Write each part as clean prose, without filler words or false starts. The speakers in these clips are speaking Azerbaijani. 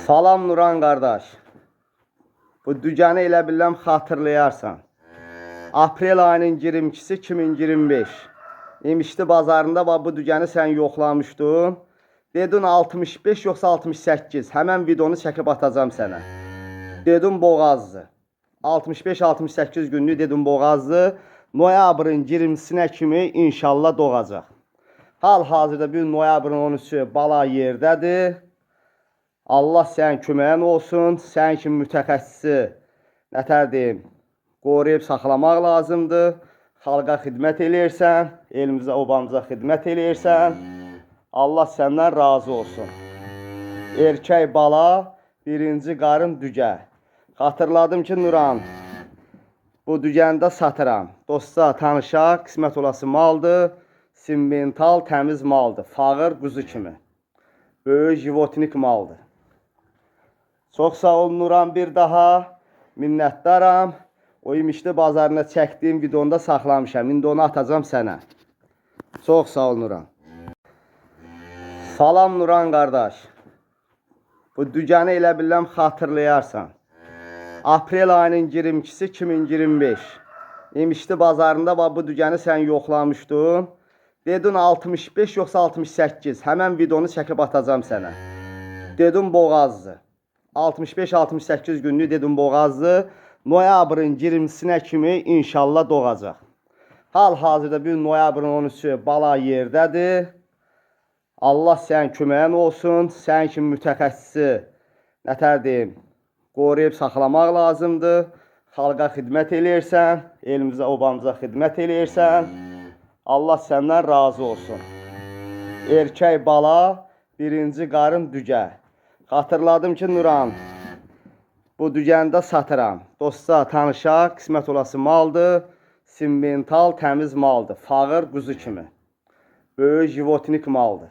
Salam Nuran qardaş. Bu dükanı elə biləm xatırlayarsan. Aprel ayının 22-si 2025. İmişli bazarında bu dükanı sən yoxlamışdın. Dedin 65 yoxsa 68. Həmən videonu çəkib atacağım sənə. Dedim boğazdı. 65-68 günlük dedim boğazdı. Noyabrın 20-sinə kimi inşallah doğacaq. Hal-hazırda bir noyabrın 13-ü bala yerdədir. Allah sənin köməyin olsun. Sən kimi mütəxəssisi nətər deyim, qoruyub saxlamaq lazımdır. Xalqa xidmət eləyirsən, elimizə, obamıza xidmət eləyirsən. Allah səndən razı olsun. Erkək bala, birinci qarın dügə. Xatırladım ki, Nuran, bu dügəndə satıram. Dosta, tanışa, qismət olası maldır. Simmental, təmiz maldır. Fağır, quzu kimi. Böyük jivotinik maldır. Çox sağ ol Nuran, bir daha minnətdaram. O imişli bazarına çəkdiyim videonda saxlamışam. İndi onu atacağım sənə. Çox sağ ol Nuran. Salam Nuran qardaş. Bu dükanı elə biləm xatırlayarsan. Aprel ayının 22-si 2025. İmişli bazarında bu dükanı sən yoxlamışdın. Dedin 65 yoxsa 68. Həmən videonu çəkib atacağım sənə. Dedim boğazdı. 65-68 günlük dedim boğazdı. Noyabrın 20-sinə kimi inşallah doğacaq. Hal-hazırda bir noyabrın 13-ü bala yerdədir. Allah sənin köməyin olsun. Sən kimi mütəxəssisi nətər deyim, qoruyub saxlamaq lazımdır. Xalqa xidmət eləyirsən, elimizə, obamıza xidmət eləyirsən. Allah səndən razı olsun. Erkək bala, birinci qarın dügə. Xatırladım ki, Nuran, bu dükanında satıram. Dosta, tanışa, qismət olası maldır. Simmental, təmiz maldır. Fağır, quzu kimi. Böyük jivotinik maldır.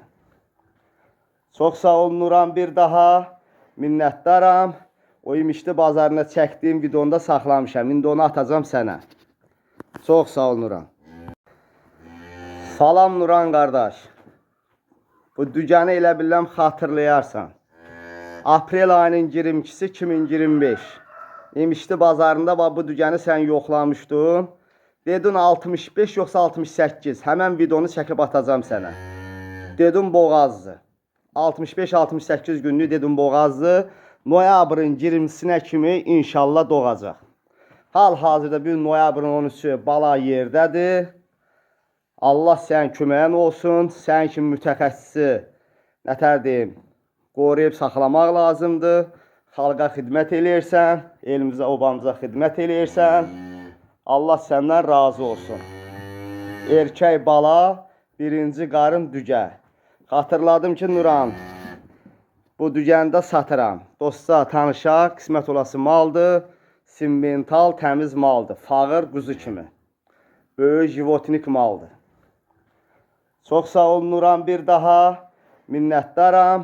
Çox sağ ol Nuran, bir daha minnətdaram. O imişli bazarına çəkdiyim videonda saxlamışam. İndi onu atacağım sənə. Çox sağ ol Nuran. Salam Nuran qardaş. Bu dükanı elə biləm xatırlayarsan. Aprel ayının 22-si 2025. İmişli bazarında bu dükanı sən yoxlamışdın. Dedin 65 yoxsa 68. Həmən videonu çəkib atacağım sənə. Dedim boğazdı. 65-68 günlük dedim boğazdı. Noyabrın 20-sinə kimi inşallah doğacaq. Hal-hazırda bir noyabrın 13-ü bala yerdədir. Allah sənin köməyin olsun. Sən kimi mütəxəssisi nətər deyim, qoruyub saxlamaq lazımdır. Xalqa xidmət eləyirsən, elimizə, obamıza xidmət eləyirsən. Allah səndən razı olsun. Erkək bala, birinci qarın dügə. Xatırladım ki, Nuran, bu dükanında satıram. Dosta, tanışa, qismət olası maldır. Simmental, təmiz maldır. Fağır, quzu kimi. Böyük jivotinik maldır. Çox sağ ol Nuran, bir daha minnətdaram.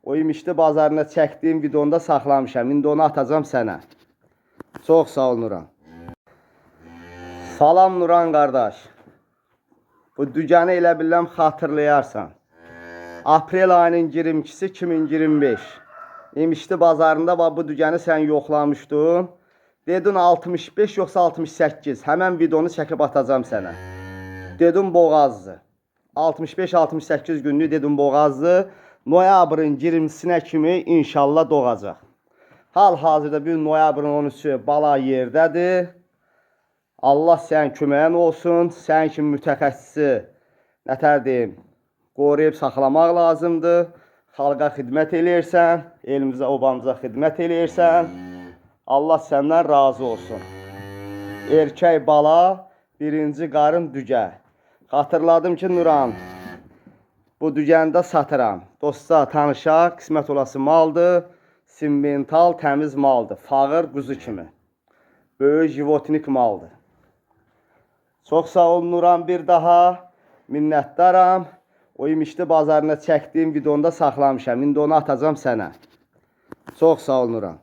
O imişli bazarına çəkdiyim videonda saxlamışam. İndi onu atacağım sənə. Çox sağ ol Nuran. Salam Nuran qardaş. Bu dükanı elə biləm xatırlayarsan. Aprel ayının 22-si 2025. İmişli bazarında bu dükanı sən yoxlamışdın. Dedin 65 yoxsa 68. Həmən videonu çəkib atacağım sənə. Dedim boğazdı. 65-68 günlük dedim boğazdı. Noyabrın 20-sinə kimi inşallah doğacaq. Hal-hazırda bir noyabrın 13-ü bala yerdədir. Allah sənin köməyin olsun. Sən kimi mütəxəssisi nətər deyim, qoruyub saxlamaq lazımdır. Xalqa xidmət eləyirsən, elimizə, obamıza xidmət eləyirsən. Allah səndən razı olsun. Erkək bala, birinci qarın dügə. Xatırladım ki, Nuran, bu dükanında satıram. Dosta, tanışa, qismət olası maldır. Simmental, təmiz maldır. Fağır, quzu kimi. Böyük jivotinik maldır. Çox sağ ol Nuran, bir daha minnətdaram. O imişli bazarına çəkdiyim videonda saxlamışam. İndi onu atacağım sənə. Çox sağ ol Nuran.